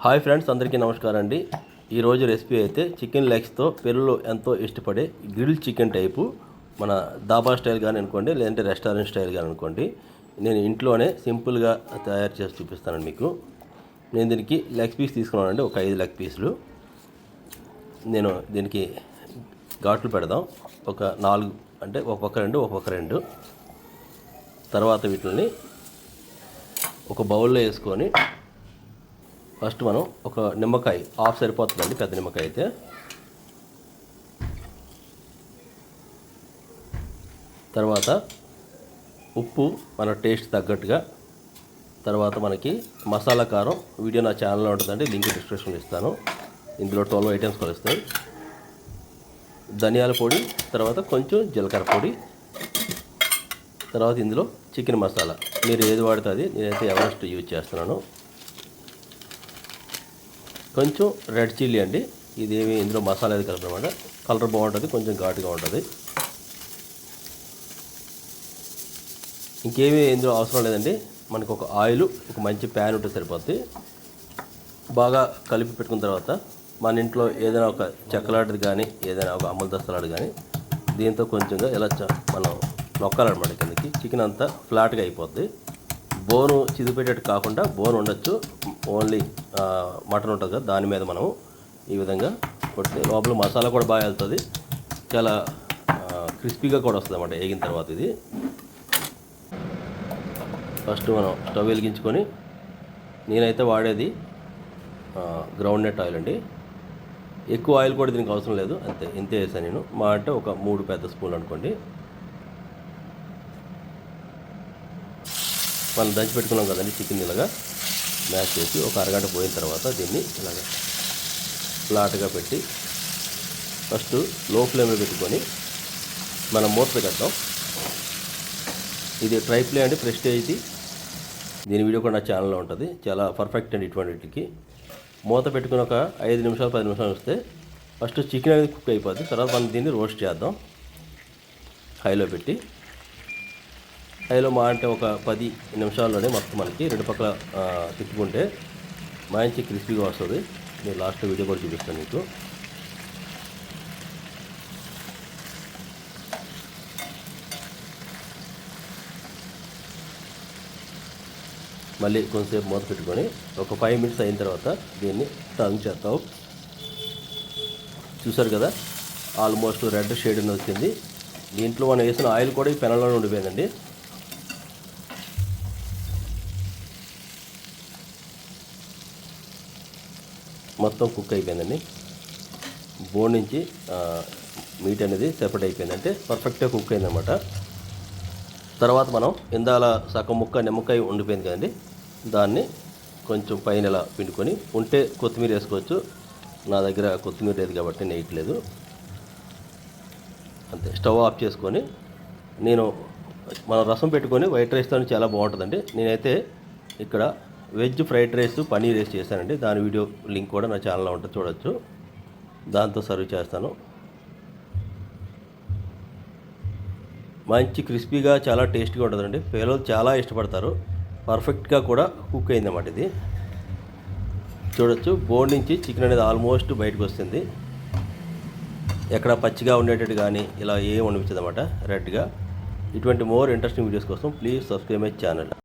Hi friends, అందరికీ నమస్కారం అండి. ఈరోజు రెసిపీ అయితే చికెన్ లెగ్స్తో పిల్లలు ఎంతో ఇష్టపడే గ్రిల్ చికెన్ టైపు మన దాబా స్టైల్ కానీ అనుకోండి, లేదంటే రెస్టారెంట్ స్టైల్ కానీ అనుకోండి. నేను ఇంట్లోనే సింపుల్గా తయారు చేసి చూపిస్తానండి మీకు. నేను దీనికి లెగ్ పీస్ తీసుకున్నానండి, ఒక 5 లెగ్ పీసులు. నేను దీనికి ఘాట్లు పెడదాం. ఒక 4 అంటే ఒక పక్క 2, ఒక పక్క 2. తర్వాత వీటిని ఒక బౌల్లో వేసుకొని ఫస్ట్ మనం ఒక నిమ్మకాయ హాఫ్ సరిపోతుందండి, పెద్ద నిమ్మకాయ అయితే. తర్వాత ఉప్పు మన టేస్ట్ తగ్గట్టుగా. తర్వాత మనకి మసాలా కారం వీడియో నా ఛానల్లో ఉంటుందండి, లింక్ డిస్క్రిప్షన్లో ఇస్తాను. ఇందులో 12 ఐటమ్స్ కలుస్తాయి. ధనియాల పొడి, తర్వాత కొంచెం జీలకర్ర పొడి, తర్వాత ఇందులో చికెన్ మసాలా. మీరు ఏది వాడితే అది. నేనైతే ఎవరెస్ట్ యూజ్ చేస్తున్నాను. కొంచెం రెడ్ చిల్లీ అండి, ఇదేమి ఇందులో మసాలా అది కలపనమాట. కలర్ బాగుంటుంది, కొంచెం ఘాటుగా ఉంటుంది. ఇంకేమీ ఇందులో అవసరం లేదండి. మనకు ఒక ఆయిల్, ఒక మంచి ప్యాన్ ఉంటే సరిపోద్ది. బాగా కలిపి పెట్టుకున్న తర్వాత మన ఇంట్లో ఏదైనా ఒక చెక్కలాంటిది కానీ, ఏదైనా ఒక అమలు దస్తలాంటిది కానీ దీంతో కొంచెంగా ఇలా మనం నొక్కాలన్నమాట కిందకి. చికెన్ అంతా ఫ్లాట్గా అయిపోద్ది. బోను చిదిపెట్టేట్టు కాకుండా, బోన్ ఉండొచ్చు, ఓన్లీ మటన్ ఉంటుంది కదా, దాని మీద మనం ఈ విధంగా కొడితే లోపల మసాలా కూడా బాగా వెళ్తుంది. చాలా క్రిస్పీగా కూడా వస్తుంది అన్నమాట వేగిన తర్వాత. ఇది ఫస్ట్ మనం స్టవ్ వెలిగించుకొని, నేనైతే వాడేది గ్రౌండ్ నట్ ఆయిల్ అండి. ఎక్కువ ఆయిల్ కూడా దీనికి అవసరం లేదు, అంతే ఇంతే వేసాను నేను. మా అంటే ఒక 3 పెద్ద స్పూన్లు అనుకోండి. మనం దంచి పెట్టుకున్నాం కదండి చికెన్, ఇలాగా మ్యాష్ చేసి ఒక అరగంట పోయిన తర్వాత దీన్ని ఇలాగ ఫ్లాట్గా పెట్టి ఫస్ట్ లో ఫ్లేమ్లో పెట్టుకొని మనం మూత పెట్టేద్దాం. ఇది ట్రై ప్లే అండి, ప్రెస్టేజ్ది. దీని వీడియో కూడా నా ఛానల్లో ఉంటుంది. చాలా పర్ఫెక్ట్ అండి ఇటువంటికి. మూత పెట్టుకుని ఒక 5 నిమిషాలు 10 నిమిషాలు వస్తే ఫస్ట్ చికెన్ అనేది కుక్ అయిపోద్ది. తర్వాత మనం దీన్ని రోస్ట్ చేద్దాం హైలో పెట్టి. హైలో మా అంటే ఒక 10 నిమిషాల్లోనే మొత్తం మనకి 2 పక్కల తిప్పుకుంటే మంచి క్రిస్పీగా వస్తుంది. నేను లాస్ట్ వీడియో కూడా చూపిస్తాను మీకు. మళ్ళీ కొంచెంసేపు మూత పెట్టుకొని ఒక 5 మినిట్స్ అయిన తర్వాత దీన్ని టర్న్ చేస్తాం. చూసారు కదా, ఆల్మోస్ట్ రెడ్ షేడ్ వచ్చింది. దీంట్లో మనం వేసిన ఆయిల్ కూడా ఈ పెనంలోనే ఉండిపోయిందండి. మొత్తం కుక్ అయిపోయిందండి. బోన్ నుంచి మీట్ అనేది సెపరేట్ అయిపోయింది, అంటే పర్ఫెక్ట్గా కుక్ అయిందన్నమాట. తర్వాత మనం ఇందాల సగం ముక్క నిమ్మకాయ ఉండిపోయింది కదండి, దాన్ని కొంచెం పైన ఇలా పిండుకొని, ఉంటే కొత్తిమీర వేసుకోవచ్చు. నా దగ్గర కొత్తిమీర లేదు కాబట్టి నేను వేయట్లేదు. అంతే. స్టవ్ ఆఫ్ చేసుకొని మనం రసం పెట్టుకొని వైట్ రైస్తో చాలా బాగుంటుందండి. నేనైతే ఇక్కడ veg fried rice, paneer rice చేశానండి. దాని వీడియో లింక్ కూడా నా ఛానల్లో ఉంటుంది, చూడొచ్చు. దాంతో సర్వ్ చేస్తాను. మంచి క్రిస్పీగా చాలా టేస్ట్గా ఉంటుందండి. పిల్లలు చాలా ఇష్టపడతారు. పర్ఫెక్ట్గా కూడా కుక్ అయిందన్నమాట ఇది. చూడొచ్చు, బోన్ నుంచి చికెన్ అనేది ఆల్మోస్ట్ బయటకు వస్తుంది. ఎక్కడ పచ్చిగా ఉండేటట్టు కానీ ఇలా ఏం అనిపించదు అన్నమాట, రెడ్గా. ఇటువంటి మోర్ ఇంట్రెస్టింగ్ వీడియోస్ కోసం ప్లీజ్ సబ్స్క్రైబ్ మై ఛానల్.